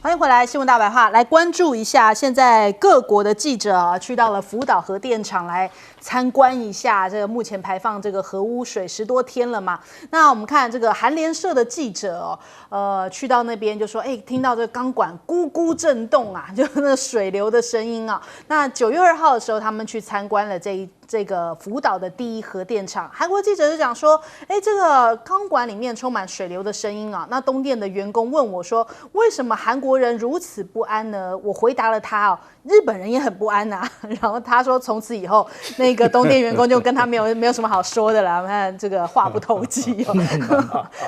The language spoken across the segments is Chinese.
欢迎回来，新闻大白话，来关注一下现在各国的记者啊，去到了福岛核电厂来参观一下这个目前排放这个核污水10多天了嘛。那我们看这个韩联社的记者去到那边就说，听到这个钢管咕咕震动啊，就那个水流的声音啊。那9月2号的时候，他们去参观了这个福岛的第1核电厂，韩国记者就讲说，这个钢管里面充满水流的声音啊。那东电的员工问我说，为什么韩国人如此不安呢？我回答了他日本人也很不安啊。然后他说，从此以后，那个东电员工就跟他没有什么好说的了。我们看这个话不投机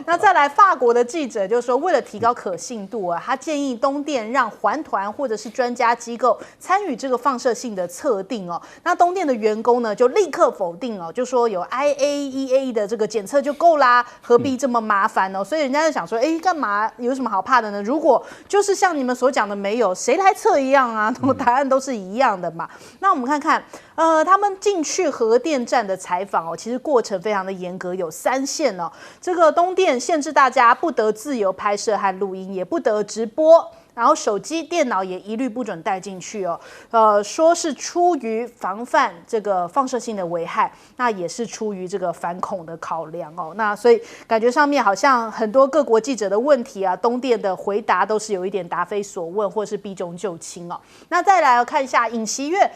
那再来，法国的记者就说，为了提高可信度啊，他建议东电让环团或者是专家机构参与这个放射性的测定哦。那东电的员工呢，就立刻否定哦，就说有 IAEA 的这个检测就够啦，何必这么麻烦哦？所以人家就想说，干嘛有什么好怕的呢？如果就是像你们所讲的没有，谁来测一样啊？答案都是一样的嘛。那我们看看，他们进去核电站的采访哦，其实过程非常的严格，有3线哦。这个东电限制大家不得自由拍摄和录音，也不得直播。然后手机、电脑也一律不准带进去哦，说是出于防范这个放射性的危害，那也是出于这个反恐的考量哦。那所以感觉上面好像很多各国记者的问题啊，东电的回答都是有一点答非所问，或是避重就轻哦。那再来看一下尹锡悦，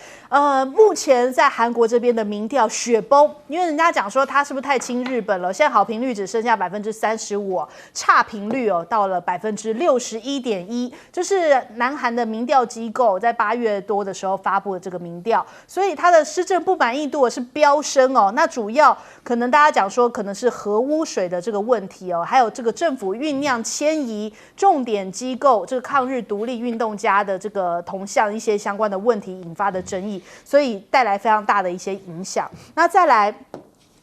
目前在韩国这边的民调雪崩，因为人家讲说他是不是太亲日本了，现在好评率只剩下35%，差评率到了61.1%。就是南韩的民调机构在8月多的时候发布的这个民调，所以它的施政不满意度是飙升哦。那主要可能大家讲说可能是核污水的这个问题哦，还有这个政府酝酿迁移重点机构这个抗日独立运动家的这个铜像一些相关的问题引发的争议，所以带来非常大的一些影响。那再来，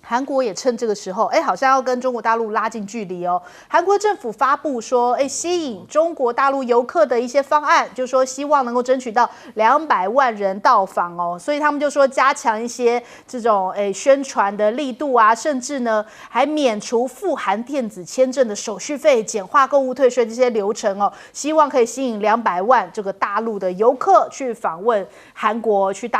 韩国也趁这个时候，好像要跟中国大陆拉近距离哦。韩国政府发布说，吸引中国大陆游客的一些方案，就说希望能够争取到200万人到访哦。所以他们就说加强一些这种宣传的力度啊，甚至呢还免除赴韩电子签证的手续费，简化购物退税这些流程哦，希望可以吸引200万这个大陆的游客去访问韩国，去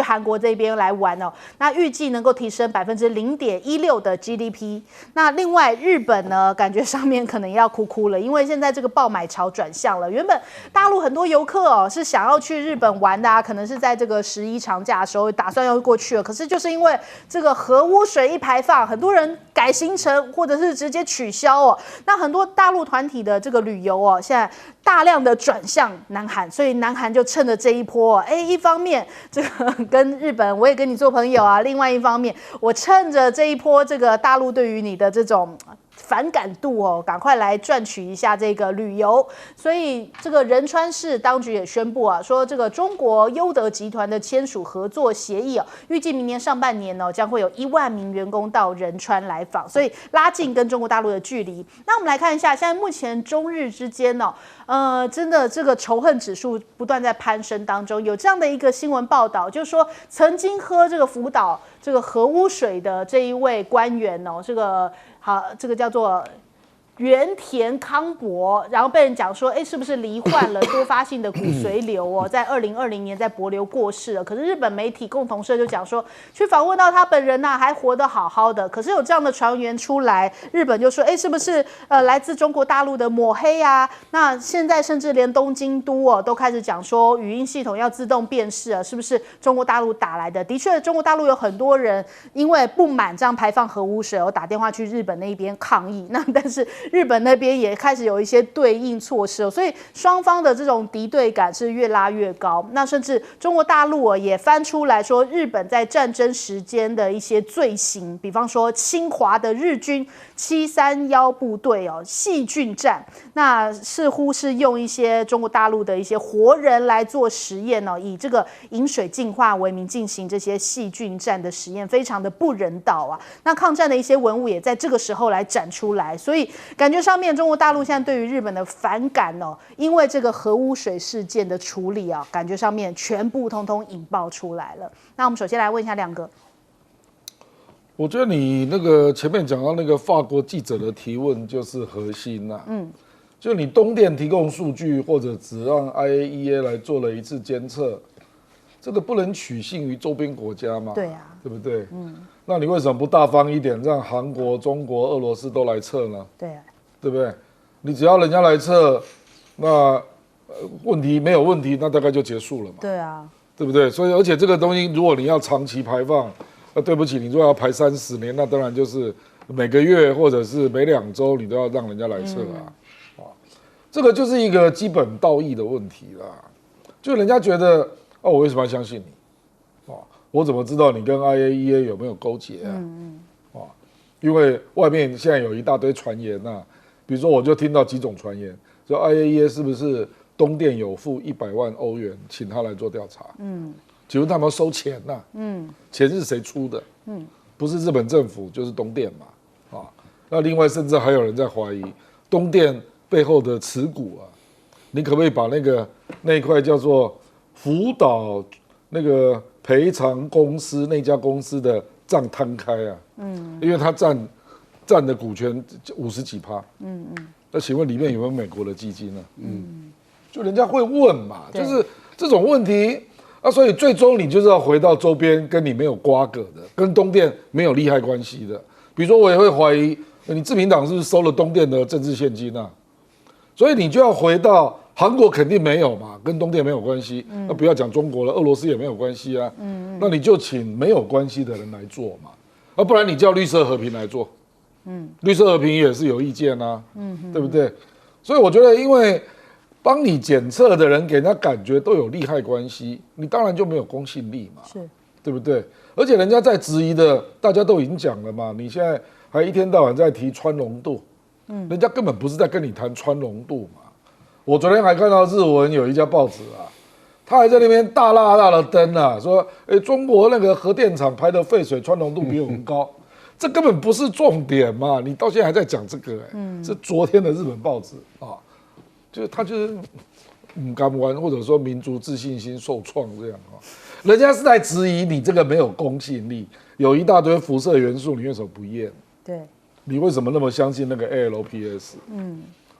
韩国这边来玩哦。那预计能够提升0.16% 的 GDP。 那另外日本呢，感觉上面可能要哭了，因为现在这个爆买潮转向了。原本大陆很多游客是想要去日本玩的可能是在这个11长假的时候打算要过去了，可是就是因为这个核污水一排放，很多人改行程或者是直接取消那很多大陆团体的这个旅游现在大量的转向南韩，所以南韩就趁着这一波一方面这个跟日本我也跟你做朋友另外一方面我趁着这一波这个大陆对于你的这种反感度赶快来赚取一下这个旅游。所以这个仁川市当局也宣布说这个中国优德集团的签署合作协议预计明年上半年将会有1万名员工到仁川来访，所以拉近跟中国大陆的距离。那我们来看一下，现在目前中日之间真的这个仇恨指数不断在攀升当中。有这样的一个新闻报道，就是说曾经喝这个福岛这个核污水的这一位官员这个叫做原田康博，然后被人讲说，是不是罹患了多发性的骨髓瘤在2020年在帛琉过世了。可是日本媒体共同社就讲说，去访问到他本人还活得好好的。可是有这样的传言出来，日本就说，是不是来自中国大陆的抹黑啊？那现在甚至连东京都都开始讲说，语音系统要自动辨识是不是中国大陆打来的？的确，中国大陆有很多人因为不满这样排放核污水打电话去日本那边抗议。那但是日本那边也开始有一些对应措施所以双方的这种敌对感是越拉越高。那甚至中国大陆也翻出来说，日本在战争时间的一些罪行，比方说侵华的日军731部队细菌战，那似乎是用一些中国大陆的一些活人来做实验以这个饮水净化为名进行这些细菌战的实验，非常的不人道那抗战的一些文物也在这个时候来展出来，所以感觉上面中国大陆现在对于日本的反感因为这个核污水事件的处理感觉上面全部通通引爆出来了。那我们首先来问一下亮哥，我觉得你那个前面讲到那个法国记者的提问就是核心就你东电提供数据，或者只让 IAEA 来做了一次监测，这个不能取信于周边国家嘛？对啊，对不对？那你为什么不大方一点，让韩国、中国、俄罗斯都来测呢？对啊，对不对？你只要人家来测，那问题没有问题，那大概就结束了嘛？对啊，对不对？所以而且这个东西，如果你要长期排放，那对不起，你如果要排30年，那当然就是每个月或者是每2周你都要让人家来测啊。这个就是一个基本道义的问题啦。就人家觉得，哦，我为什么要相信你？我怎么知道你跟 IAEA 有没有勾结啊？因为外面现在有一大堆传言呐，比如说我就听到几种传言，说 IAEA 是不是东电有付100万欧元请他来做调查？请问他们收钱呐？钱是谁出的？不是日本政府就是东电嘛？那另外甚至还有人在怀疑东电背后的持股啊，你可不可以把那一块叫做福岛那个赔偿公司那家公司的账摊开啊？因为他占的股权50几%。那请问里面有没有美国的基金呢？就人家会问嘛，就是这种问题啊，所以最终你就是要回到周边跟你没有瓜葛的，跟东电没有利害关系的。比如说，我也会怀疑你自民党是不是收了东电的政治现金啊？所以你就要回到韩国肯定没有嘛，跟东电没有关系。那不要讲中国了，俄罗斯也没有关系啊。那你就请没有关系的人来做嘛，不然你叫绿色和平来做。绿色和平也是有意见啊，对不对？所以我觉得，因为帮你检测的人给人家感觉都有利害关系，你当然就没有公信力嘛，对不对？而且人家在质疑的，大家都已经讲了嘛，你现在还一天到晚在提氚浓度，人家根本不是在跟你谈氚浓度嘛。我昨天还看到日文有一家报纸啊，他还在那边大辣辣的登啊，说，中国那个核电厂排的废水氚浓度比我们高。这根本不是重点嘛！你到现在还在讲这个，是昨天的日本报纸啊，就是他就是敢玩，或者说民族自信心受创这样啊。人家是在质疑你这个没有公信力，有一大堆辐射元素，你为什么不验？对，你为什么那么相信那个 ALPS？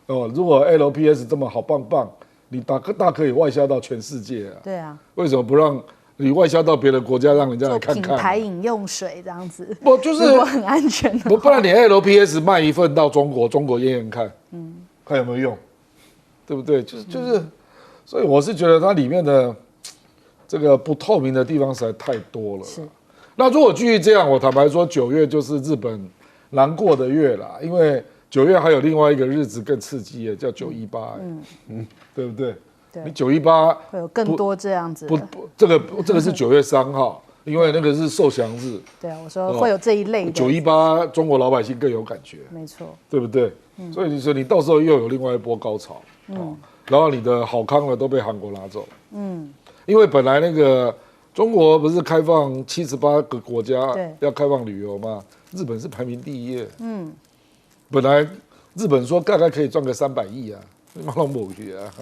如果 ALPS 这么好棒棒，你大可以外销到全世界啊。对啊，为什么不让？你外销到别的国家，让人家来看看。做品牌饮用水这样子，不就是如果很安全的话，不然你 LPS 卖一份到中国，中国验验看，看有没有用，对不对？就是，所以我是觉得它里面的这个不透明的地方实在太多了。是，那如果继续这样，我坦白说，9月就是日本难过的月啦，因为9月还有另外一个日子更刺激的，叫918，对不对？你918会有更多这样子的。这个是9月3号，因为那个是受降日。对啊，我说会有这一类的。918中国老百姓更有感觉，没错，对不对？所以你说你到时候又有另外一波高潮，然后你的好康的都被韩国拿走了，因为本来那个中国不是开放78个国家要开放旅游嘛，日本是排名第1耶，本来日本说大概可以赚个300亿啊。马龙某去啊，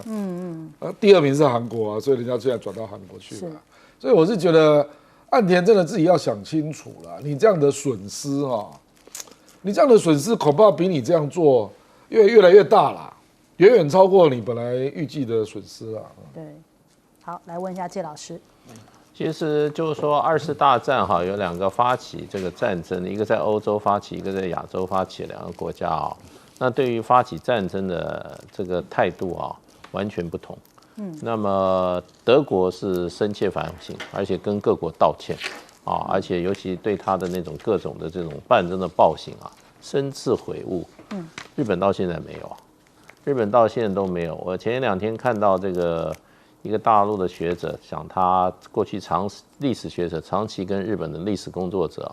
第2名是韩国啊，所以人家现在转到韩国去了。所以我是觉得岸田真的自己要想清楚了，你这样的损失你这样的损失恐怕比你这样做越来越大啦，远远超过你本来预计的损失啦。对，好，来问一下介老师。其实就是说，24大战有2个发起这个战争，一个在欧洲发起，一个在亚洲发起，2个国家那对于发起战争的这个态度完全不同。那么德国是深切反省，而且跟各国道歉而且尤其对他的那种各种的这种战争的暴行深自悔悟。日本到现在没有日本到现在都没有。我前2天看到这个一个大陆的学者讲，他过去历史学者长期跟日本的历史工作者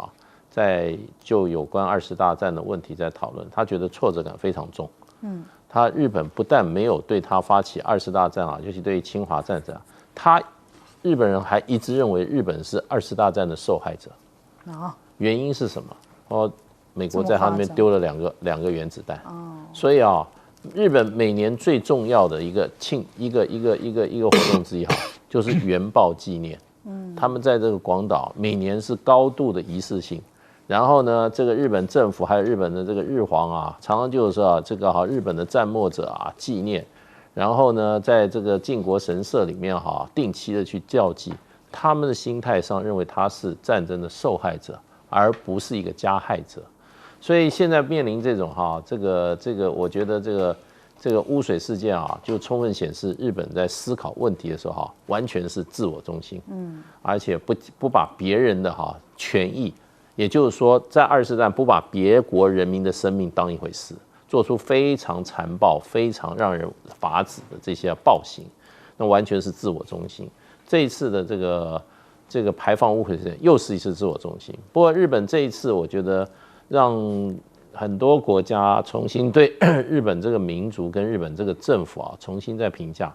在就有关20大战的问题在讨论，他觉得挫折感非常重。他日本不但没有对他发起20大战尤其对侵华战争日本人还一直认为日本是20大战的受害者。原因是什么？美国在他那边丢了两个原子弹。所以日本每年最重要的一个活动之一就是原爆纪念。他们在这个广岛每年是高度的仪式性，然后呢，这个日本政府还有日本的这个日皇啊，常常就是说这个日本的战没者啊纪念，然后呢，在这个靖国神社里面定期的去吊祭，他们的心态上认为他是战争的受害者，而不是一个加害者。所以现在面临这种这个，我觉得这个污水事件就充分显示日本在思考问题的时候完全是自我中心，而且不把别人的权益，也就是说在二次战不把别国人民的生命当一回事，做出非常残暴、非常让人发指的这些暴行，那完全是自我中心。这一次的这个排放污水事件又是一次自我中心。不过日本这一次，我觉得让很多国家重新对日本这个民族跟日本这个政府重新再评价，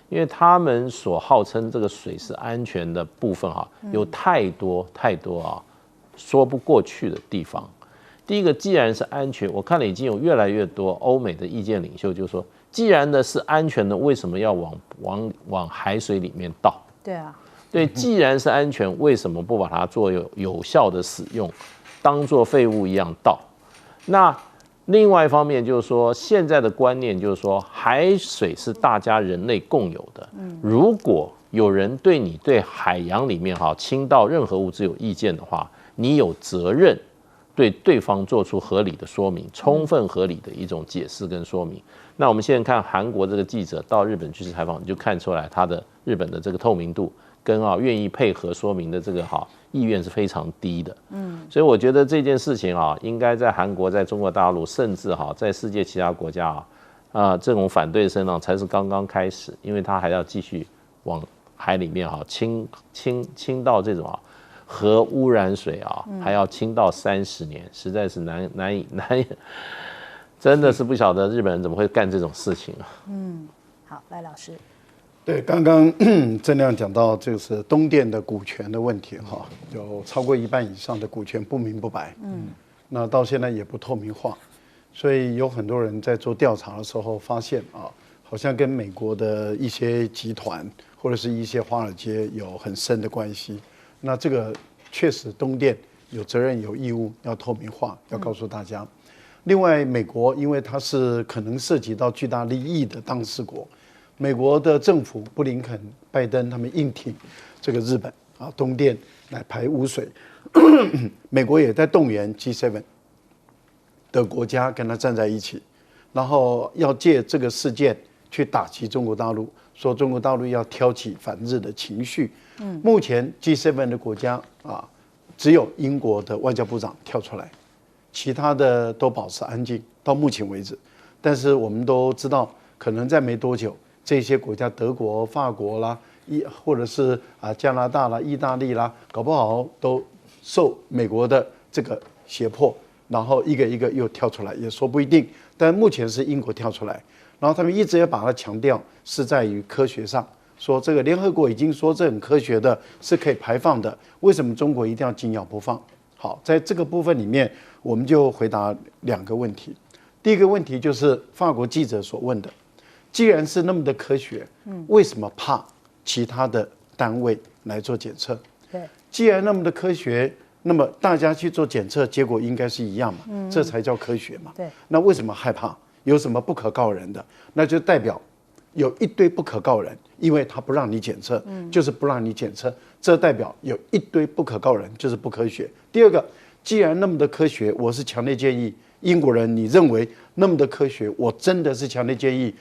因为他们所号称这个水是安全的部分有太多说不过去的地方。第一个，既然是安全，我看了已经有越来越多欧美的意见领袖就说，既然的是安全的，为什么要往海水里面倒？对啊，对，既然是安全，为什么不把它做有效的使用，当做废物一样倒？那另外一方面就是说，现在的观念就是说，海水是大家人类共有的。如果有人对你对海洋里面倾倒任何物质有意见的话，你有责任对对方做出合理的说明，充分合理的一种解释跟说明。那我们现在看韩国这个记者到日本去采访，你就看出来他的日本的这个透明度跟愿意配合说明的这个意愿是非常低的。所以我觉得这件事情应该在韩国、在中国大陆，甚至在世界其他国家这种反对声浪才是刚刚开始，因为它还要继续往海里面倾到这种核污染水还要倾到30年，实在是难以，真的是不晓得日本人怎么会干这种事情啊。好，赖老师。对，刚刚郑亮讲到就是东电的股权的问题有超过1半以上的股权不明不白，那到现在也不透明化，所以有很多人在做调查的时候发现好像跟美国的一些集团或者是一些华尔街有很深的关系。那这个确实东电有责任有义务要透明化，要告诉大家。另外，美国因为它是可能涉及到巨大利益的当事国。美国的政府布林肯、拜登他们硬挺这个日本东电来排污水，美国也在动员 G7 的国家跟他站在一起，然后要借这个事件去打击中国大陆，说中国大陆要挑起反日的情绪。目前 G7 的国家只有英国的外交部长跳出来，其他的都保持安静，到目前为止。但是我们都知道，可能在没多久。这些国家，德国、法国啦，或者是加拿大啦、意大利啦，搞不好都受美国的这个胁迫，然后一个一个又跳出来，也说不一定。但目前是英国跳出来，然后他们一直也把它强调是在于科学上，说这个联合国已经说这很科学的，是可以排放的，为什么中国一定要紧咬不放？好，在这个部分里面，我们就回答2个问题。第一个问题就是法国记者所问的。既然是那么的科学，为什么怕其他的单位来做检测？对，既然那么的科学，那么大家去做检测，结果应该是一样嘛？这才叫科学嘛？对，那为什么害怕？有什么不可告人的？那就代表有一堆不可告人，因为他不让你检测，就是不让你检测，这代表有一堆不可告人，就是不科学。第二个，既然那么的科学，我是强烈建议英国人，你认为那么的科学，我真的是强烈建议。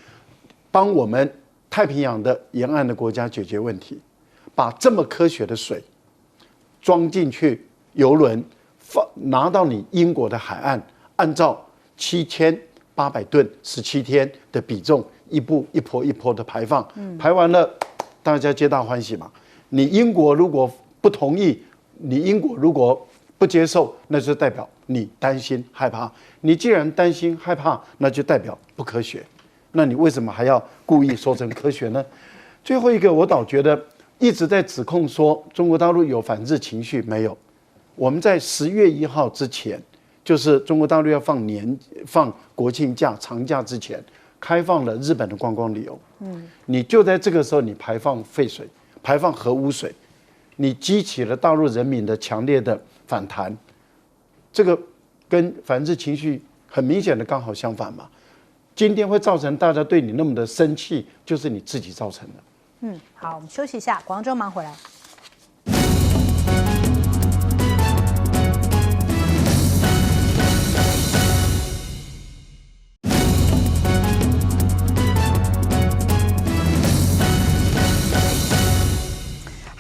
帮我们太平洋的沿岸的国家解决问题，把这么科学的水装进去邮轮，拿到你英国的海岸，按照7800吨17天的比重，一步一波一波的排放，排完了，大家皆大欢喜嘛。你英国如果不同意，你英国如果不接受，那就代表你担心害怕。你既然担心害怕，那就代表不科学。那你为什么还要故意说成科学呢？最后一个，我倒觉得一直在指控说中国大陆有反日情绪，没有。我们在10月1号之前，就是中国大陆要放国庆假、长假之前，开放了日本的观光旅游。你就在这个时候，你排放废水、排放核污水，你激起了大陆人民的强烈的反弹。这个跟反制情绪很明显的刚好相反嘛。今天会造成大家对你那么的生气，就是你自己造成的。好，我们休息一下，广州忙回来。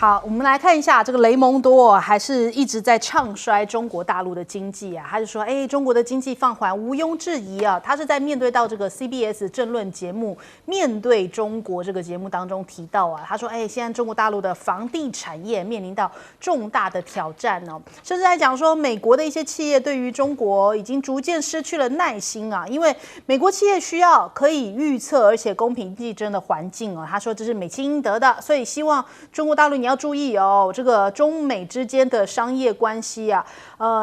好，我们来看一下这个雷蒙多还是一直在唱衰中国大陆的经济啊，他就说，中国的经济放缓毋庸置疑啊，他是在面对到这个 CBS 政论节目《面对中国》这个节目当中提到啊，他说，现在中国大陆的房地产业面临到重大的挑战哦，甚至还讲说，美国的一些企业对于中国已经逐渐失去了耐心啊，因为美国企业需要可以预测而且公平竞争的环境哦，他说这是美其应得的，所以希望中国大陆你要注意哦，这个中美之间的商业关系啊，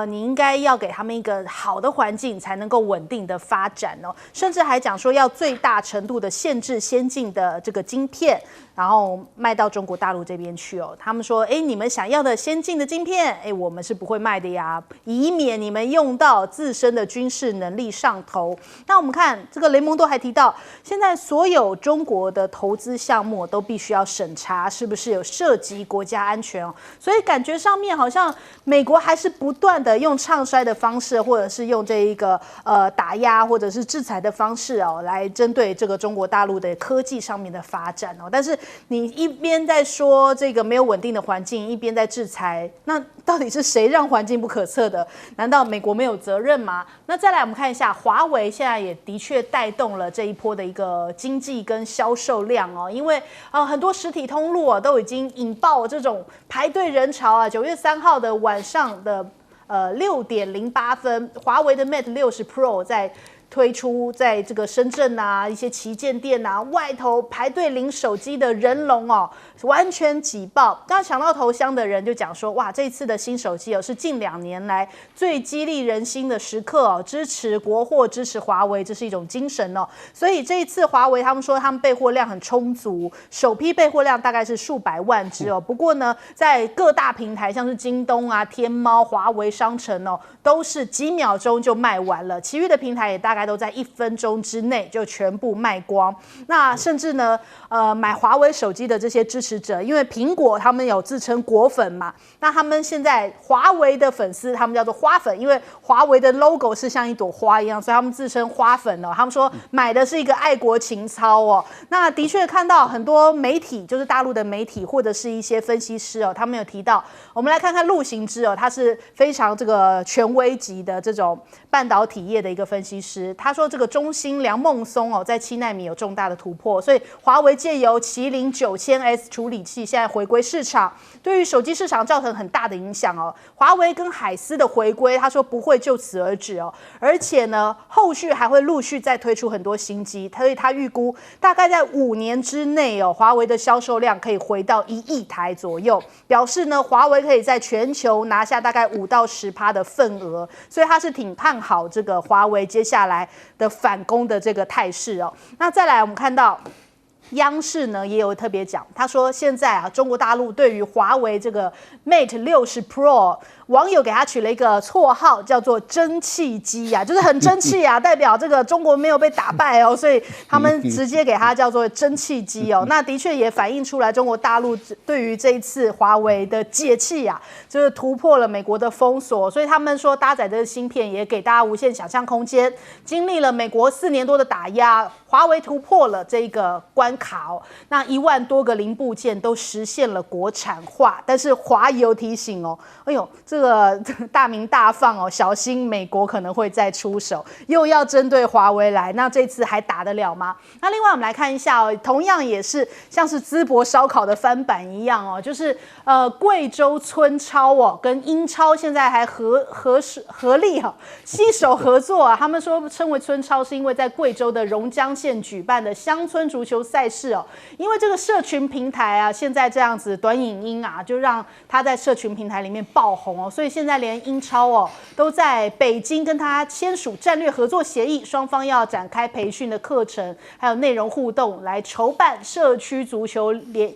你应该要给他们一个好的环境，才能够稳定的发展哦。甚至还讲说要最大程度的限制先进的这个晶片，然后卖到中国大陆这边去哦。他们说，你们想要的先进的晶片，我们是不会卖的呀，以免你们用到自身的军事能力上头。那我们看这个雷蒙多还提到，现在所有中国的投资项目都必须要审查是不是有涉及国家安全哦。所以感觉上面好像美国还是不断的用唱衰的方式，或者是用这一个打压或者是制裁的方式哦，来针对这个中国大陆的科技上面的发展哦。但是你一边在说这个没有稳定的环境，一边在制裁，那到底是谁让环境不可测的？难道美国没有责任吗？那再来我们看一下，华为现在也的确带动了这一波的一个经济跟销售量哦，因为很多实体通路都已经引爆这种排队人潮啊。9月3号的晚上的6点08分，华为的 Mate 60 Pro 在推出，在这个深圳啊，一些旗舰店啊，外头排队领手机的人龙哦，完全挤爆。刚抢到头香的人就讲说，哇，这次的新手机是近2年来最激励人心的时刻哦，支持国货，支持华为，这是一种精神哦。所以这一次华为他们说他们备货量很充足，首批备货量大概是数百万只哦。不过呢，在各大平台像是京东啊、天猫、华为商城哦，都是几秒钟就卖完了，其余的平台也大概都在1分钟之内就全部卖光。那甚至呢，买华为手机的这些支持者，因为苹果他们有自称果粉嘛，那他们现在华为的粉丝他们叫做花粉，因为华为的 logo 是像一朵花一样，所以他们自称花粉哦。他们说买的是一个爱国情操哦。那的确看到很多媒体，就是大陆的媒体或者是一些分析师哦，他们有提到，我们来看看陆行之哦，他是非常这个权威级的这种半导体业的一个分析师。他说这个中芯梁孟松哦，在7奈米有重大的突破，所以华为借由麒麟9000S 处理器现在回归市场，对于手机市场造成很大的影响哦。华为跟海思的回归，他说不会就此而止哦，而且呢，后续还会陆续再推出很多新机，所以他预估大概在5年之内哦，华为的销售量可以回到1亿台左右，表示呢，华为可以在全球拿下大概5到10%的份额，所以他是挺看好这个华为接下来的反攻的这个态势哦。那再来我们看到央视呢也有特别讲，他说现在中国大陆对于华为这个 Mate 60 Pro， 网友给他取了一个绰号叫做蒸汽机啊，就是很争气啊，代表这个中国没有被打败哦，所以他们直接给他叫做蒸汽机哦。那的确也反映出来中国大陆对于这一次华为的解气啊，就是突破了美国的封锁，所以他们说搭载这个芯片也给大家无限想象空间。经历了美国4年多的打压，华为突破了这个关卡哦，那1万多个零部件都实现了国产化。但是华邮提醒哦，哎呦，这个大鸣大放哦，小心美国可能会再出手，又要针对华为来，那这次还打得了吗？那另外我们来看一下哦，同样也是像是淄博烧烤的翻版一样哦，就是贵州村超哦跟英超现在还合力携手合作啊。他们说称为村超是因为在贵州的榕江县举办的乡村足球赛赛事哦，因为这个社群平台啊，现在这样子短影音啊，就让他在社群平台里面爆红哦，所以现在连英超哦都在北京跟他签署战略合作协议，双方要展开培训的课程，还有内容互动，来筹办社区足球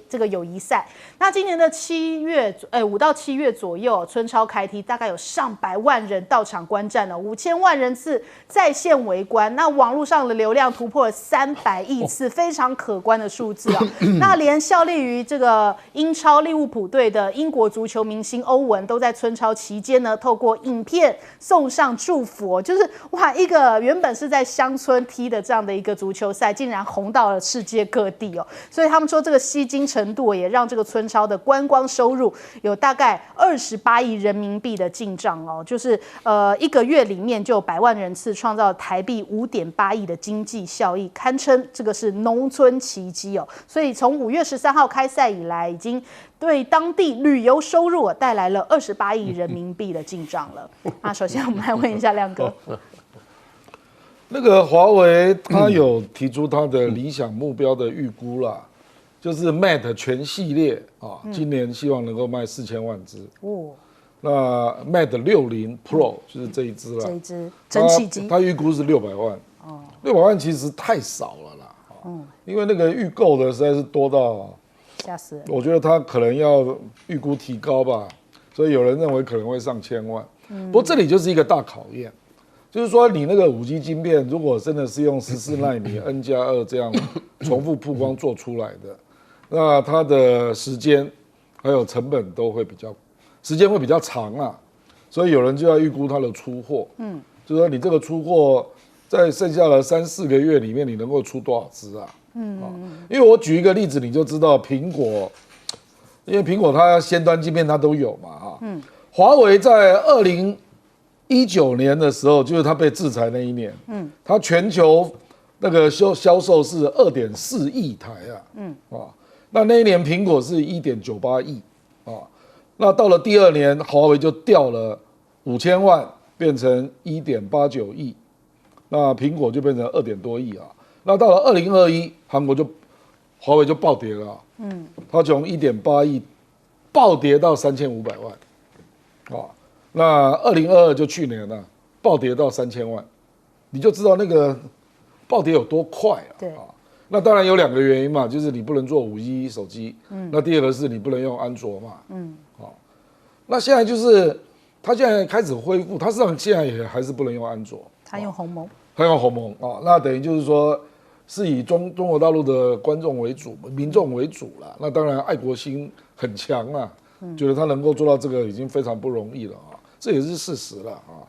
这个友谊赛。那今年的5到7月左右，村超开踢，大概有上百万人到场观战哦，5000万人次在线围观，那网络上的流量突破了300亿次，非常可观的数字啊！那连效力于这个英超利物浦队的英国足球明星欧文，都在村超期间呢，透过影片送上祝福哦，就是哇，一个原本是在乡村踢的这样的一个足球赛，竟然红到了世界各地哦，所以他们说这个吸金程度也让这个村超的观光收入有大概28亿人民币的进账哦，就是一个月里面就有100万人次，创造台币5.8亿的经济效益，堪称这个是农村奇迹哦。所以从5月13号开赛以来，已经对当地旅游收入带来了28亿人民币的进账了。那首先我们来问一下亮哥，那个华为他有提出他的理想目标的预估啦，就是 Mate 全系列啊，今年希望能够卖4000万只。哦，那 Mate 60 Pro 就是这一只啦，这一只蒸汽机，他预估是600万。哦，600万其实太少了啦。因为那个预购的实在是多到吓死人。我觉得他可能要预估提高吧，所以有人认为可能会上1000万。不过这里就是一个大考验。就是说，你那个5G 晶片，如果真的是用14奈米 N+2 这样重复曝光做出来的，那它的时间还有成本都会时间会比较长啊，所以有人就要预估它的出货。就是说你这个出货在剩下的3、4个月里面，你能够出多少只啊？因为我举一个例子，你就知道苹果，因为苹果它先端晶片它都有嘛，哈。华为在2019年的时候，就是它被制裁那一年，它全球那个销售是2.4亿台啊，那一年苹果是1.98亿啊，那到了第2年，华为就掉了5000万，变成1.89亿，那苹果就变成2点多亿啊，那到了2021，华为就暴跌了，它从1.8亿暴跌到3500万，啊。那2022就去年了，暴跌到3000万，你就知道那个暴跌有多快啊！对啊，那当然有2个原因嘛，就是你不能做5G 手机，那第2个是你不能用安卓嘛，那现在就是他现在开始恢复，他实际上现在也还是不能用安卓，他用鸿蒙，啊，那等于就是说是以中国大陆的观众为主，民众为主啦，那当然爱国心很强啊，觉得他能够做到这个已经非常不容易了啊。这也是事实了啊，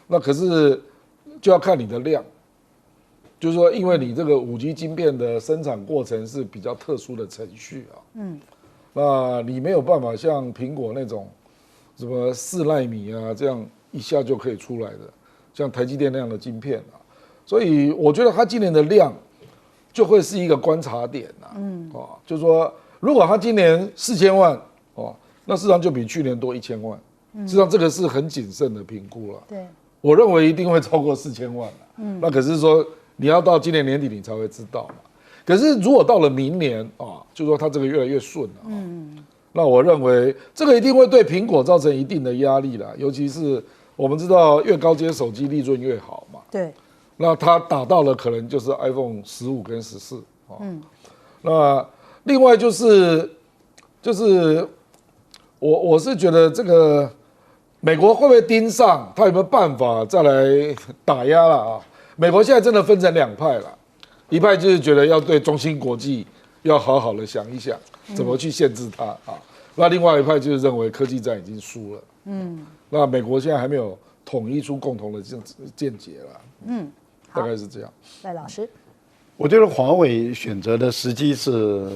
那可是就要看你的量，就是说，因为你这个5G 晶片的生产过程是比较特殊的程序啊，那你没有办法像苹果那种什么4奈米啊这样一下就可以出来的，像台积电那样的晶片啊，所以我觉得它今年的量就会是一个观察点啊，就是说，如果它今年4000万那事实上就比去年多1000万。实际上这个是很谨慎的评估了。对，我认为一定会超过4000万了。那可是说你要到今年年底你才会知道嘛。可是如果到了明年啊，就说它这个越来越顺了，那我认为这个一定会对苹果造成一定的压力啦。尤其是我们知道越高阶手机利润越好嘛。对。那它打到了可能就是 iPhone 15跟14啊。那另外就是我是觉得这个。美国会不会盯上？他有没有办法再来打压了啊？美国现在真的分成2派了，一派就是觉得要对中芯国际要好好的想一想，怎么去限制它啊。那另外一派就是认为科技战已经输了。那美国现在还没有统一出共同的见解了。大概是这样。赖老师，我觉得华为选择的时机是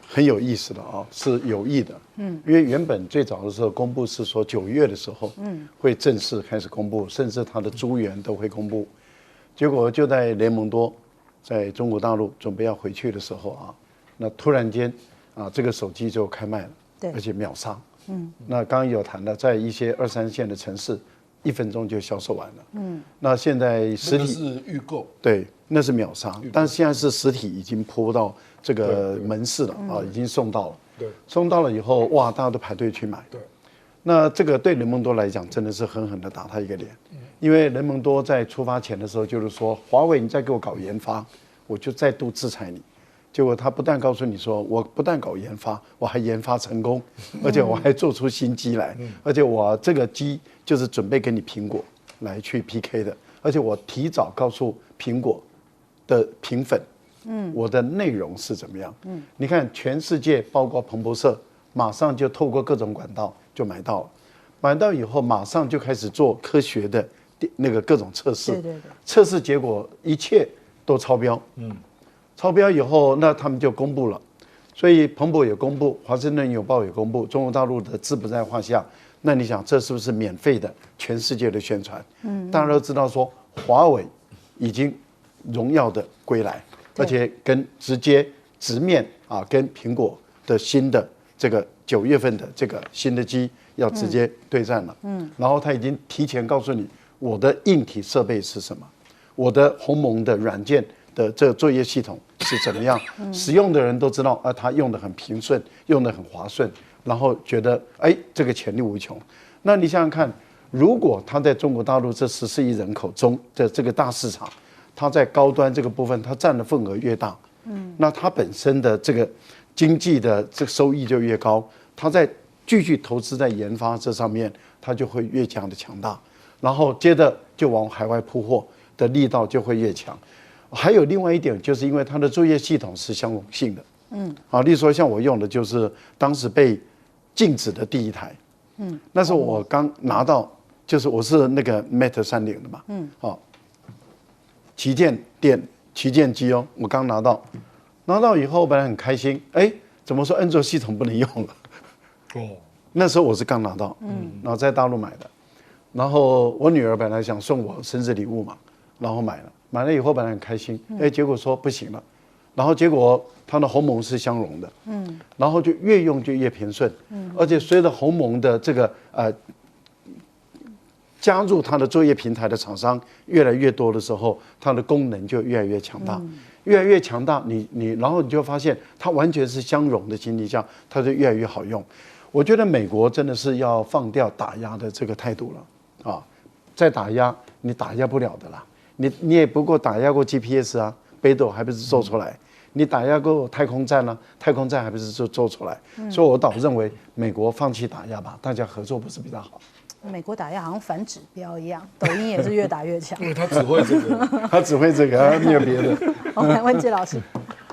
很有意思的啊，是有意的。因为原本最早的时候公布是说9月的时候，会正式开始公布，甚至它的株元都会公布。结果就在雷蒙多在中国大陆准备要回去的时候啊，那突然间啊，这个手机就开卖了，对，而且秒杀。那刚刚有谈到，在一些2、3线的城市，1分钟就销售完了。那现在实体是预购，对，那是秒杀。但是现在是实体已经铺到这个门市了啊，已经送到了。对，送到了以后，哇，大家都排队去买。对，那这个对雷蒙多来讲，真的是狠狠的打他一个脸。因为雷蒙多在出发前的时候就是说，华为你再给我搞研发，我就再度制裁你。结果他不但告诉你说，我不但搞研发，我还研发成功，而且我还做出新机来，而且我这个机就是准备给你苹果来去 PK 的，而且我提早告诉苹果的评粉，我的内容是怎么样，你看全世界包括彭博社，马上就透过各种管道就买到了，买到以后马上就开始做科学的那个各种测试，测试结果一切都超标，超标以后，那他们就公布了，所以彭博也公布，华盛顿邮报也公布，中国大陆的字不在话下。那你想，这是不是免费的全世界的宣传？大家都知道说，华为已经荣耀的归来，而且跟直接直面啊，跟苹果的新的这个9月份的这个新的机要直接对战了。然后他已经提前告诉你，我的硬体设备是什么，我的鸿蒙的软件的这个作业系统是怎么样，使用的人都知道，他用的很平顺，用的很滑顺，然后觉得这个潜力无穷。那你想想看，如果他在中国大陆这14亿人口中的这个大市场，他在高端这个部分，他占的份额越大，那他本身的这个经济的这个收益就越高，他在继续投资在研发这上面，他就会越加的强大，然后接着就往海外铺货的力道就会越强。还有另外一点，就是因为它的作业系统是相容性的，例如说像我用的就是当时被禁止的第一台，那是我刚拿到，就是我是那个 Mate 30的嘛，旗舰机哦，我刚拿到以后本来很开心，怎么说安卓系统不能用了？那时候我是刚拿到，然后在大陆买的，然后我女儿本来想送我生日礼物嘛，然后买了以后本来很开心，结果说不行了，然后结果它的鸿蒙是相容的，然后就越用就越平顺，而且随着鸿蒙的这个加入它的作业平台的厂商越来越多的时候，它的功能就越来越强大，越来越强大，然后你就发现它完全是相容的情况下，它就越来越好用。我觉得美国真的是要放掉打压的这个态度了啊，再打压你打压不了的啦。你也不过打压过 GPS 啊，北斗还不是做出来？你打压过太空站啊，太空站还不是做出来？所以我倒认为美国放弃打压吧，大家合作不是比较好？美国打压好像反指标一样，抖音也是越打越强。因为他只会这个，他只会这个，他没有别的。我们来问季老师，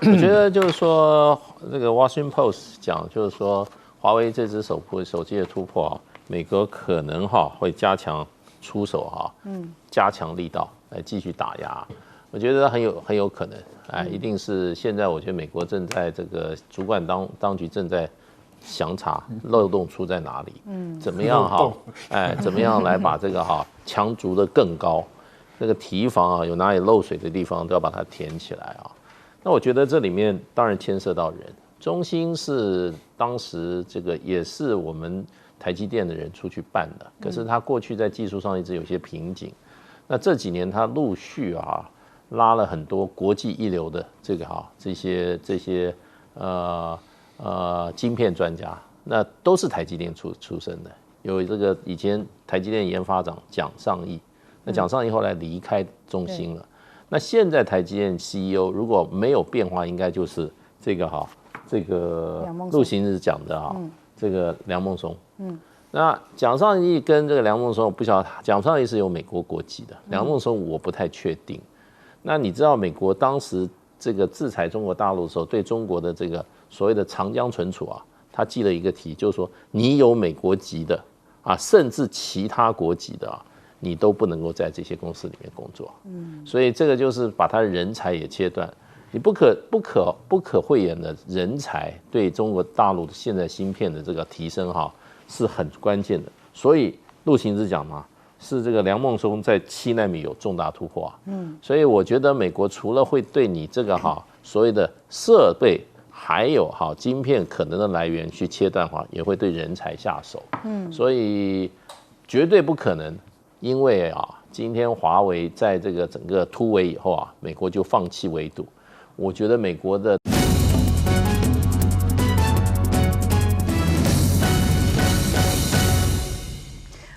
我觉得就是说，这个 Washington Post 讲，就是说华为这只手机的突破美国可能会加强出手加强力道来继续打压。我觉得很有可能，一定是现在我觉得美国正在这个主管当局正在详查漏洞出在哪里，怎么样怎么样来把这个强足的更高，那个提防有哪里漏水的地方都要把它填起来那我觉得这里面当然牵涉到人，中芯是当时这个也是我们台积电的人出去办的，可是他过去在技术上一直有些瓶颈，那这几年他陆续拉了很多国际一流的这个这些晶片专家，那都是台积电出身的，有这个以前台积电研发长蒋尚义，那蒋尚义后来离开中芯了，那现在台积电 CEO 如果没有变化，应该就是这个陆行日讲的这个梁孟松，那蒋尚义跟这个梁孟松，我不晓得蒋尚义是有美国国籍的，梁孟松我不太确定。那你知道美国当时这个制裁中国大陆的时候，对中国的这个所谓的长江存储他记了一个题，就是说你有美国籍的甚至其他国籍的你都不能够在这些公司里面工作。所以这个就是把他的人才也切断，你不可讳言的人才对中国大陆的现在芯片的这个提升是很关键的。所以陆行之讲嘛，是这个梁孟松在7奈米有重大突破所以我觉得美国除了会对你这个所谓的设备，还有晶片可能的来源去切断也会对人才下手。所以绝对不可能因为今天华为在这个整个突围以后美国就放弃围堵。我觉得美国的。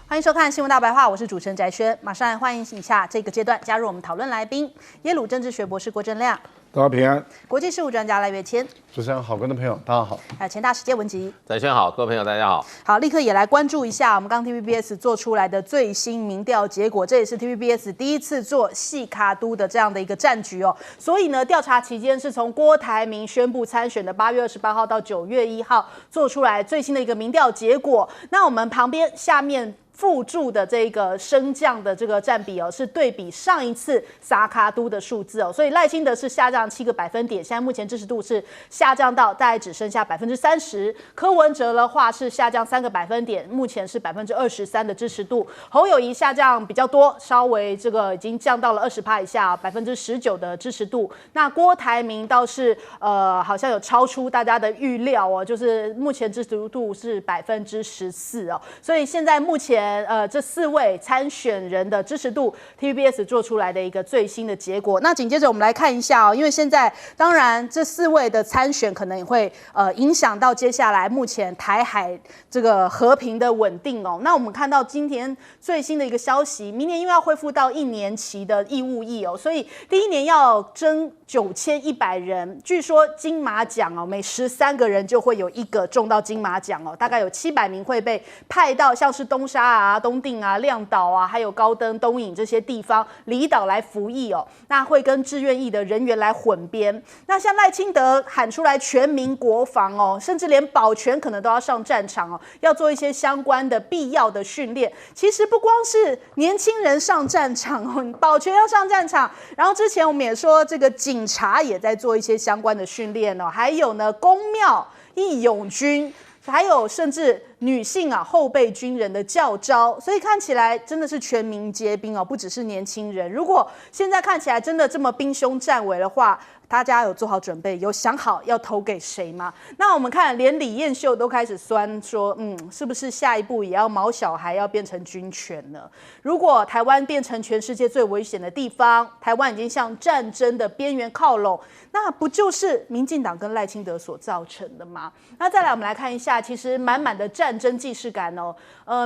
欢迎收看《新闻大白话》，我是主持人翟轩，马上来欢迎一下这个阶段加入我们讨论来宾，耶鲁政治学博士郭正亮，大家平安。国际事务专家赖岳谦，主持人好，观众朋友大家好。还有前大使谢文吉。翟轩好，各位朋友大家好。好，立刻也来关注一下我们刚 TVBS 做出来的最新民调结果，这也是 TVBS 第一次做细卡都的这样的一个战局哦。所以呢，调查期间是从郭台铭宣布参选的8月28号到9月1号做出来最新的一个民调结果。那我们旁边下面附注的这个升降的这个占比是对比上一次撒卡都的数字所以赖清德是下降7个百分点，现在目前支持度是下降到大概只剩下30%，柯文哲的话是下降3个百分点，目前是23%的支持度，侯友宜下降比较多，稍微这个已经降到了20%以下，19%的支持度。那郭台铭倒是好像有超出大家的预料就是目前支持度是14%所以现在目前这4位参选人的支持度 ，TVBS 做出来的一个最新的结果。那紧接着我们来看一下因为现在当然这4位的参选可能也会影响到接下来目前台海这个和平的稳定那我们看到今天最新的一个消息，明年因为要恢复到1年期的义务役所以第一年要征9100人，据说金马奖每13个人就会有1个中到金马奖大概有700名会被派到像是东沙东定亮岛还有高登、东引这些地方离岛来服役那会跟志愿役的人员来混编。那像赖清德喊出来全民国防甚至连保全可能都要上战场要做一些相关的必要的训练。其实不光是年轻人上战场保全要上战场，然后之前我们也说这个警察也在做一些相关的训练还有呢公庙、义勇军。还有甚至女性后备军人的教召，所以看起来真的是全民皆兵不只是年轻人。如果现在看起来真的这么兵凶战危的话，大家有做好准备，有想好要投给谁吗？那我们看，连李彦秀都开始酸说，是不是下一步也要毛小孩要变成军犬呢？如果台湾变成全世界最危险的地方，台湾已经向战争的边缘靠拢，那不就是民进党跟赖清德所造成的吗？那再来，我们来看一下，其实满满的战争既视感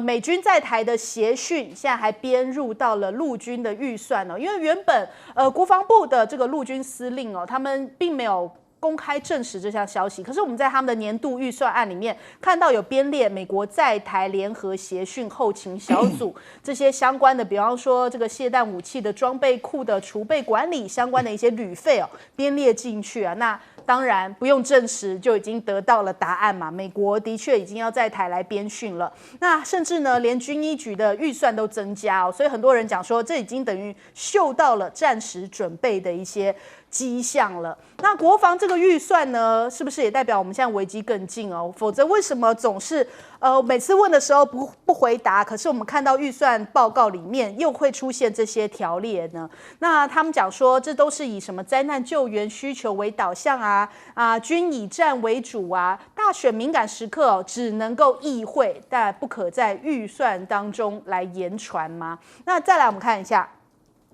美军在台的协训，现在还编入到了陆军的预算因为原本国防部的这个陆军司令他们并没有公开证实这项消息，可是我们在他们的年度预算案里面看到有编列美国在台联合协训后勤小组这些相关的，比方说这个械弹武器的装备库的储备管理相关的一些旅费编列进去那当然不用证实就已经得到了答案嘛，美国的确已经要在台来编训了，那甚至呢连军医局的预算都增加所以很多人讲说这已经等于嗅到了战时准备的一些迹象了。那国防这个预算呢，是不是也代表我们现在危机更近否则为什么总是每次问的时候不回答，可是我们看到预算报告里面又会出现这些条列呢？那他们讲说这都是以什么灾难救援需求为导向军以战为主大选敏感时刻只能够议会，但不可在预算当中来言传吗？那再来我们看一下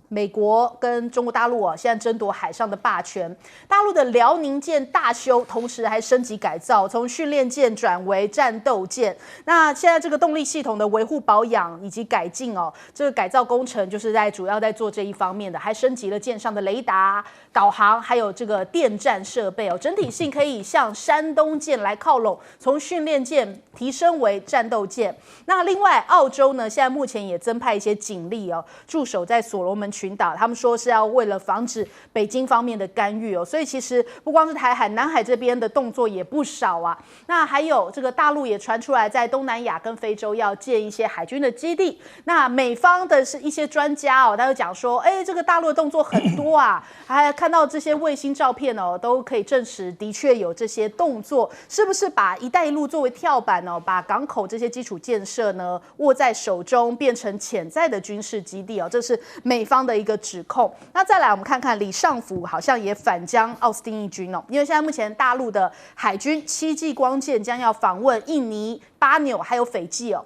美国跟中国大陆现在争夺海上的霸权，大陆的辽宁舰大修，同时还升级改造，从训练舰转为战斗舰。那现在这个动力系统的维护保养以及改进这个改造工程就是主要在做这一方面的，还升级了舰上的雷达、导航，还有这个电站设备整体性可以向山东舰来靠拢，从训练舰提升为战斗舰。那另外，澳洲呢，现在目前也增派一些警力驻守在所罗门群岛，他们说是要为了防止北京方面的干预所以其实不光是台海、南海这边的动作也不少那还有这个大陆也传出来，在东南亚跟非洲要建一些海军的基地。那美方的是一些专家他就讲说，这个大陆的动作很多还看到这些卫星照片都可以证实的确有这些动作，是不是把一带一路作为跳板把港口这些基础建设呢握在手中，变成潜在的军事基地这是美方的一个指控。那再来，我们看看李尚福好像也反将奥斯汀一军哦，因为现在目前大陆的海军7记光舰将要访问印尼、巴纽还有斐济哦，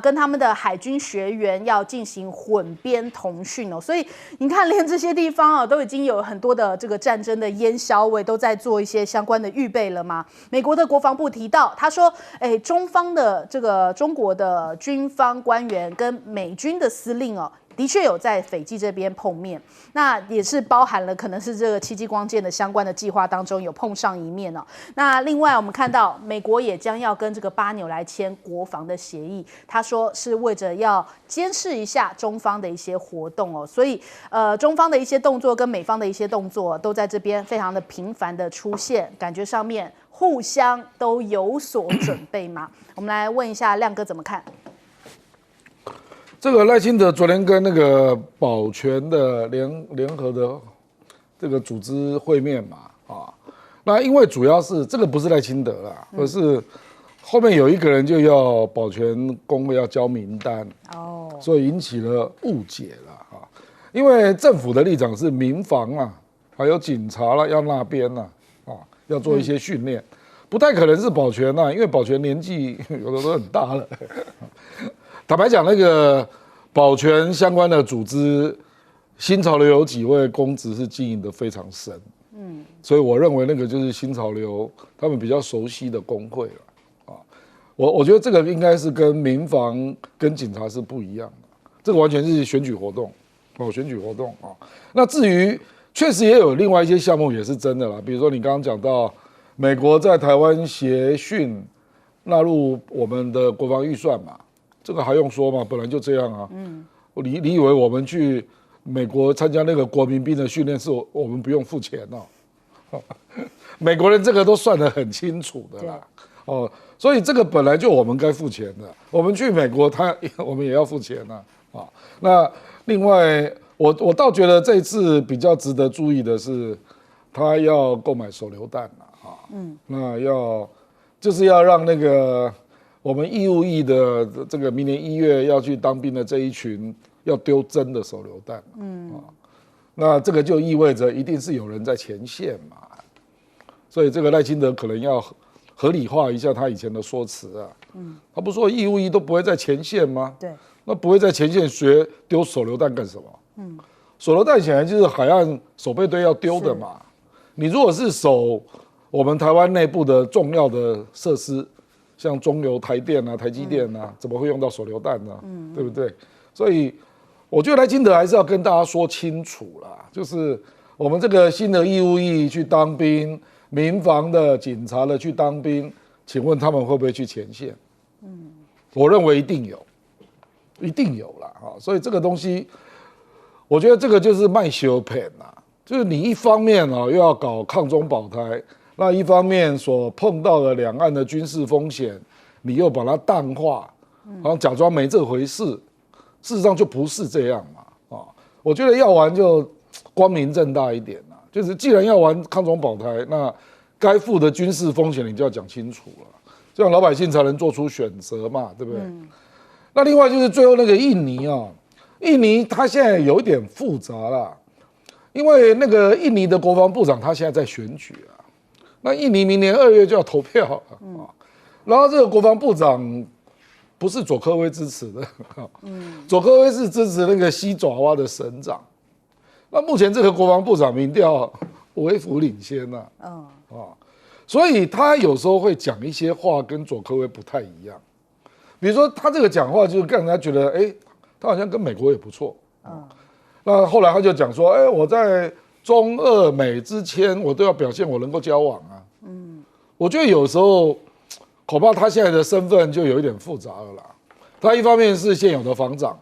跟他们的海军学员要进行混编同训哦，所以你看，连这些地方啊都已经有很多的这个战争的烟硝味，都在做一些相关的预备了吗？美国的国防部提到，他说，中方的这个中国的军方官员跟美军的司令哦，的确有在斐济这边碰面，那也是包含了可能是这个7记光舰的相关的计划当中有碰上一面哦。那另外我们看到，美国也将要跟这个巴纽来签国防的协议，他说是为着要监视一下中方的一些活动哦，所以中方的一些动作跟美方的一些动作都在这边非常的频繁的出现，感觉上面互相都有所准备嘛。我们来问一下亮哥怎么看？这个赖清德昨天跟那个保全的联合的这个组织会面嘛，那因为主要是这个不是赖清德啦，而是后面有一个人就要保全工会要交名单，所以引起了误解了啊。因为政府的立场是民防啊，还有警察啦要那边啊，要做一些训练，不太可能是保全因为保全年纪有的都很大了。坦白讲，那个保全相关的组织，新潮流有几位公职是经营的非常深，所以我认为那个就是新潮流他们比较熟悉的工会了，我觉得这个应该是跟民防跟警察是不一样的，这个完全是选举活动，选举活动啊。那至于确实也有另外一些项目也是真的啦，比如说你刚刚讲到美国在台湾协训纳入我们的国防预算嘛。这个还用说吗？本来就这样啊。你以为我们去美国参加那个国民兵的训练是我们不用付钱哦？美国人这个都算得很清楚的啦。所以这个本来就我们该付钱的。我们去美国，我们也要付钱啊。那另外，我倒觉得这次比较值得注意的是，他要购买手榴弹了那就是要让那个。我们义务役的这个明年1月要去当兵的这一群要丢真的手榴弹，那这个就意味着一定是有人在前线嘛，所以这个赖清德可能要合理化一下他以前的说辞啊，他不说义务役都不会在前线吗？对，那不会在前线学丢手榴弹干什么？手榴弹显然就是海岸守备队要丢的嘛，你如果是守我们台湾内部的重要的设施。像中油、台电啊、台积电啊，怎么会用到手榴弹呢？对不对？所以我觉得赖清德还是要跟大家说清楚啦，就是我们这个新的义务役去当兵，民防的、警察的去当兵，请问他们会不会去前线？我认为一定有，一定有啦哈。所以这个东西，我觉得这个就是卖修片啦，就是你一方面又要搞抗中保台。那一方面所碰到的两岸的军事风险，你又把它淡化，好像假装没这回事，事实上就不是这样嘛，我觉得要玩就光明正大一点啦，就是既然要玩抗中保台，那该负的军事风险你就要讲清楚了，这样老百姓才能做出选择嘛，对不对？那另外就是最后那个印尼印尼它现在有一点复杂啦，因为那个印尼的国防部长他现在在选举那印尼明年2月就要投票然后这个国防部长不是佐科威支持的，佐科威是支持那个西爪哇的省长。那目前这个国防部长民调微幅领先所以他有时候会讲一些话跟佐科威不太一样，比如说他这个讲话就是让人家觉得，他好像跟美国也不错那后来他就讲说，我在中俄美之间，我都要表现我能够交往我觉得有时候恐怕他现在的身份就有一点复杂了啦。他一方面是现有的防长，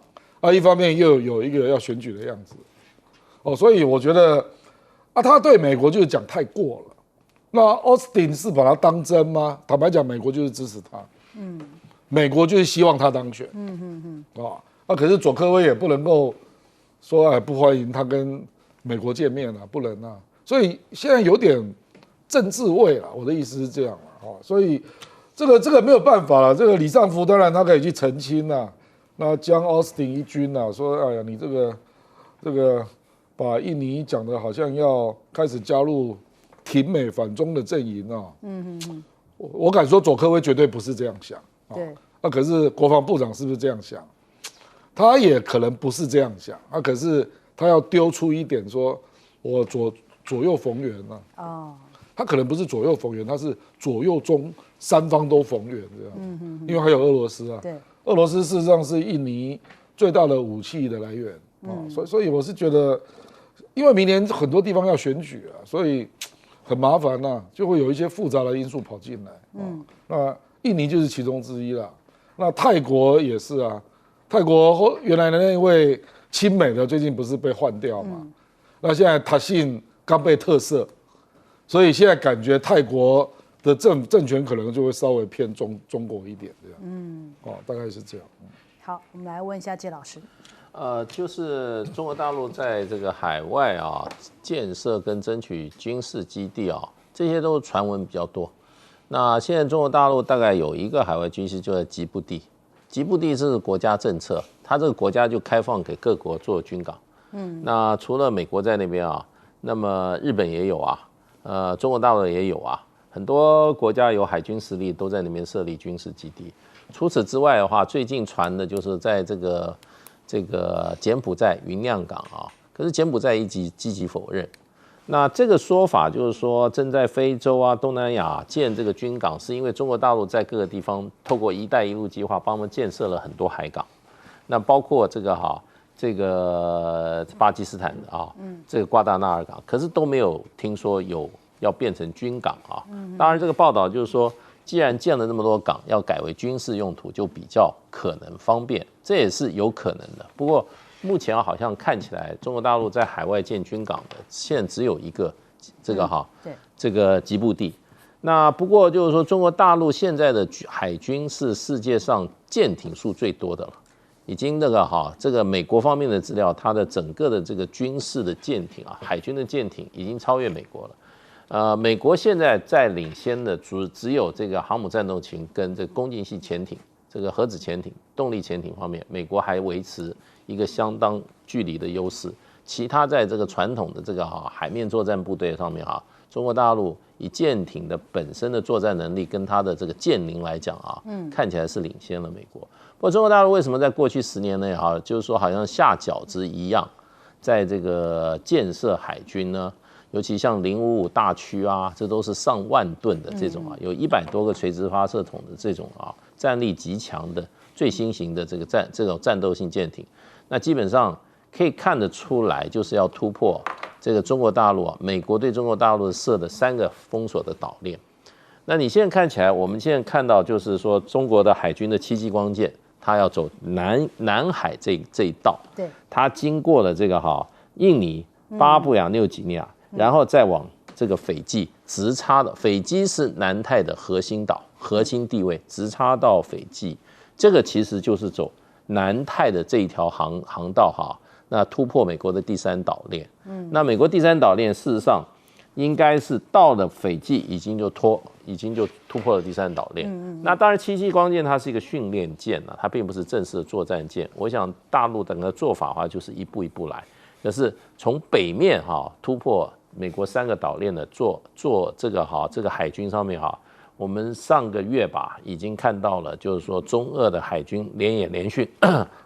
一方面又有一个要选举的样子，所以我觉得他对美国就是讲太过了。那 Austin 是把他当真吗？坦白讲，美国就是支持他，美国就是希望他当选，可是佐科威也不能够说不欢迎他跟美国见面不能所以现在有点政治味了，我的意思是这样所以这个没有办法了。这个李尚福当然他可以去澄清那将 Austin 一军说，哎呀，你这个这个把印尼讲的好像要开始加入挺美反中的阵营啊。我敢说佐科威绝对不是这样想。对。那可是国防部长是不是这样想？他也可能不是这样想。可是他要丢出一点说，我左右逢源啊。哦。他可能不是左右逢源，他是左右中三方都逢源这样。因为还有俄罗斯啊。对。俄罗斯事实上是印尼最大的武器的来源。所以我是觉得，因为明年很多地方要选举啊，所以很麻烦呐，就会有一些复杂的因素跑进来。那印尼就是其中之一啦。那泰国也是啊，泰国原来的那位亲美的最近不是被换掉嘛？那现在塔信刚被特赦，所以现在感觉泰国的政权可能就会稍微偏中国一点这样。大概是这样。好，我们来问一下介老师。就是中国大陆在这个海外啊建设跟争取军事基地啊，这些都是传闻比较多。那现在中国大陆大概有一个海外军事就在吉布地，吉布地是国家政策，它这个国家就开放给各国做军港。那除了美国在那边啊，那么日本也有啊，中国大陆也有啊，很多国家有海军实力都在那边设立军事基地。除此之外的话，最近传的就是在这个柬埔寨云亮港啊，可是柬埔寨一直积极否认。那这个说法就是说，正在非洲啊、东南亚建这个军港，是因为中国大陆在各个地方透过"一带一路"计划，帮我们建设了很多海港。那包括这个巴基斯坦的这个瓜达纳尔港，可是都没有听说有要变成军港啊。当然，这个报道就是说，既然建了那么多港，要改为军事用途，就比较可能方便，这也是有可能的。不过目前好像看起来，中国大陆在海外建军港的，现在只有一个这个吉布地。那不过就是说，中国大陆现在的海军是世界上舰艇数最多的了，已经这个美国方面的资料，它的整个的这个军事的舰艇啊，海军的舰艇已经超越美国了。美国现在在领先的只有这个航母战斗群跟这个攻击系潜艇、这个核子潜艇、动力潜艇方面，美国还维持一个相当距离的优势。其他在这个传统的这个海面作战部队上面中国大陆以舰艇的本身的作战能力跟它的这个舰龄来讲看起来是领先了美国。不过中国大陆为什么在过去10年内就是说好像下饺子一样，在这个建设海军呢？尤其像055大驱这都是上万吨的这种有100多个垂直发射筒的这种战力极强的最新型的这种战斗性舰艇，那基本上可以看得出来，就是要突破这个中国大陆美国对中国大陆设的3个封锁的岛链。那你现在看起来，我们现在看到就是说，中国的海军的7激光舰，它要走南海这一道，对，它经过了这个印尼、巴布亚纽几内亚。然后再往这个斐济直插的，斐济是南太的核心岛、核心地位，直插到斐济，这个其实就是走南太的这一条航道那突破美国的第3岛链。那美国第3岛链事实上应该是到了斐济已经就突破了第3岛链。那当然7激光舰它是一个训练舰它并不是正式的作战舰。我想大陆整个做法就是一步一步来，可是从北面突破美国3个岛链的做这个海军上面我们上个月已经看到了，就是说中俄的海军联演联训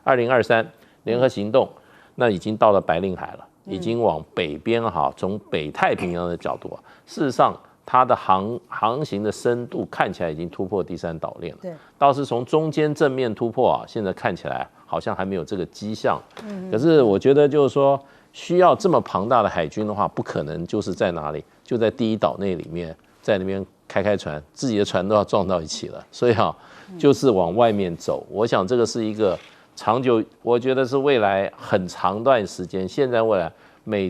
2023联合行动，那已经到了白令海了，已经往北边从北太平洋的角度事实上它的航行的深度看起来已经突破第3岛链了。对，倒是从中间正面突破现在看起来好像还没有这个迹象。可是我觉得就是说，需要这么庞大的海军的话，不可能就是在哪里，就在第1岛内里面，在那边开船，自己的船都要撞到一起了，所以就是往外面走。我想这个是一个长久，我觉得是未来很长段时间，现在未来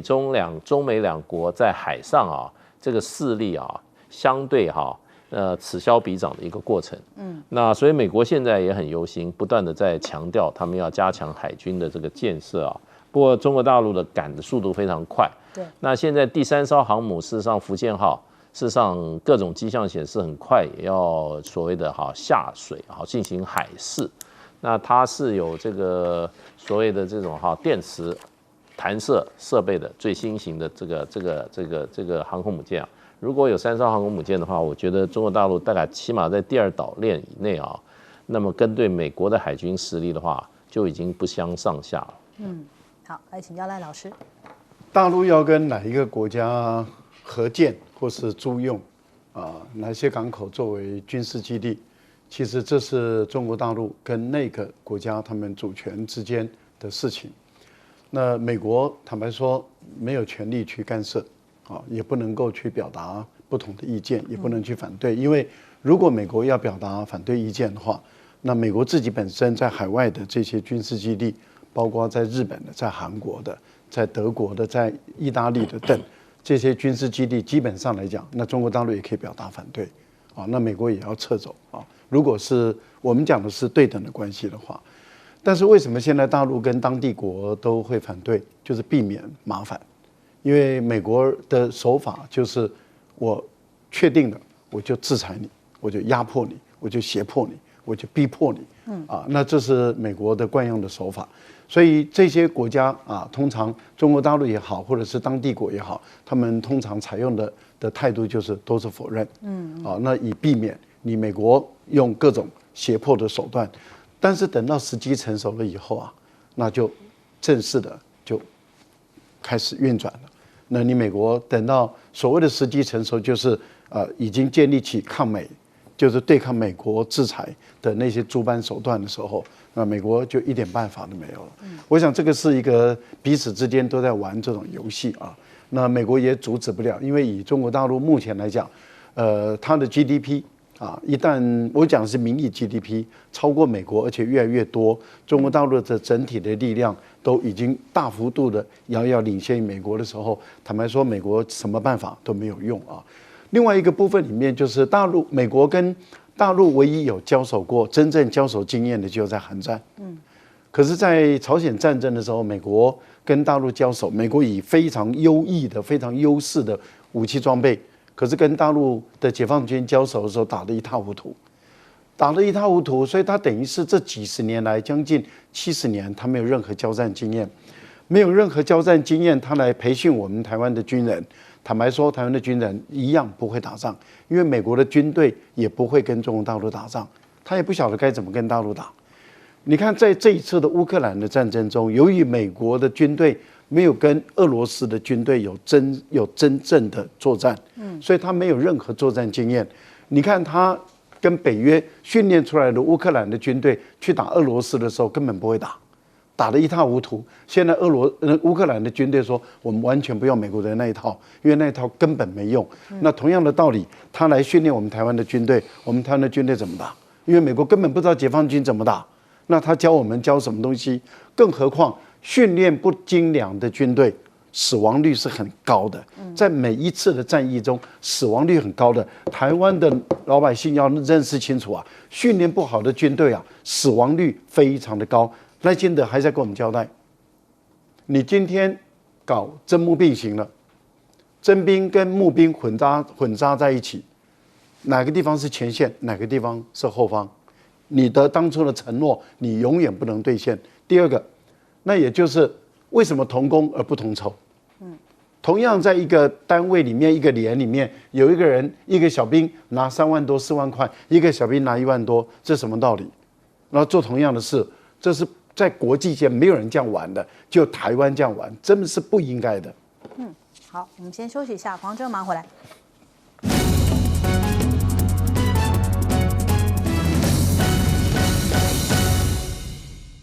中美两国在海上这个势力相对此消彼长的一个过程。那所以美国现在也很忧心，不断的在强调他们要加强海军的这个建设不过中国大陆的赶的速度非常快。对，那现在第3艘航母，事实上福建号，事实上各种迹象显示很快也要所谓的下水进行海试。那它是有这个所谓的这种电磁弹射设备的最新型的这个航空母舰啊，如果有3艘航空母舰的话，我觉得中国大陆大概起码在第2岛链以内啊，那么跟对美国的海军实力的话，就已经不相上下了。好，来请教赖老师。大陆要跟哪一个国家合建或是租用哪些港口作为军事基地？其实这是中国大陆跟那个国家他们主权之间的事情。那美国坦白说没有权利去干涉，也不能够去表达不同的意见，也不能去反对。因为如果美国要表达反对意见的话，那美国自己本身在海外的这些军事基地，包括在日本的、在韩国的、在德国的、在意大利的等这些军事基地，基本上来讲，那中国大陆也可以表达反对，那美国也要撤走如果是我们讲的是对等的关系的话，但是为什么现在大陆跟当地国都会反对？就是避免麻烦，因为美国的手法就是我确定了，我就制裁你，我就压迫你，我就胁迫你，我就逼迫你，那这是美国的惯用的手法。所以这些国家通常中国大陆也好，或者是当地国也好，他们通常采用的态度就是都是否认，那以避免你美国用各种胁迫的手段，但是等到时机成熟了以后那就正式的就开始运转了。那你美国等到所谓的时机成熟，就是已经建立起抗美，就是对抗美国制裁的那些诸般手段的时候，那美国就一点办法都没有了。我想这个是一个彼此之间都在玩这种游戏那美国也阻止不了，因为以中国大陆目前来讲，它的 GDP。一旦我讲的是名义 GDP 超过美国，而且越来越多，中国大陆的整体的力量都已经大幅度的遥遥领先于美国的时候，坦白说，美国什么办法都没有用另外一个部分里面就是美国跟大陆唯一有交手过真正交手经验的，就在韩战。可是，在朝鲜战争的时候，美国跟大陆交手，美国以非常优异的、非常优势的武器装备。可是跟大陆的解放军交手的时候打得一塌糊涂，所以他等于是这几十年来将近70年，他没有任何交战经验，他来培训我们台湾的军人。坦白说，台湾的军人一样不会打仗，因为美国的军队也不会跟中国大陆打仗，他也不晓得该怎么跟大陆打。你看，在这一次的乌克兰的战争中，由于美国的军队没有跟俄罗斯的军队有真正的作战，所以他没有任何作战经验。你看他跟北约训练出来的乌克兰的军队去打俄罗斯的时候，根本不会打得一塌糊涂。现在乌克兰的军队说，我们完全不用美国的那一套，因为那一套根本没用。那同样的道理，他来训练我们台湾的军队，我们台湾的军队怎么打？因为美国根本不知道解放军怎么打，那他教我们教什么东西？更何况训练不精良的军队，死亡率是很高的。在每一次的战役中，死亡率很高的。台湾的老百姓要认识清楚训练不好的军队死亡率非常的高。赖清德还在跟我们交代，你今天搞征募并行了，征兵跟募兵混杂在一起，哪个地方是前线，哪个地方是后方？你的当初的承诺，你永远不能兑现。第二个，那也就是为什么同工而不同酬？同样在一个单位里面，一个连里面有一个人，一个小兵拿3万多、4万块，一个小兵拿1万多，这什么道理？然后做同样的事，这是在国际间没有人这样玩的，就台湾这样玩，真的是不应该的。好，我们先休息一下，黄正马上回来。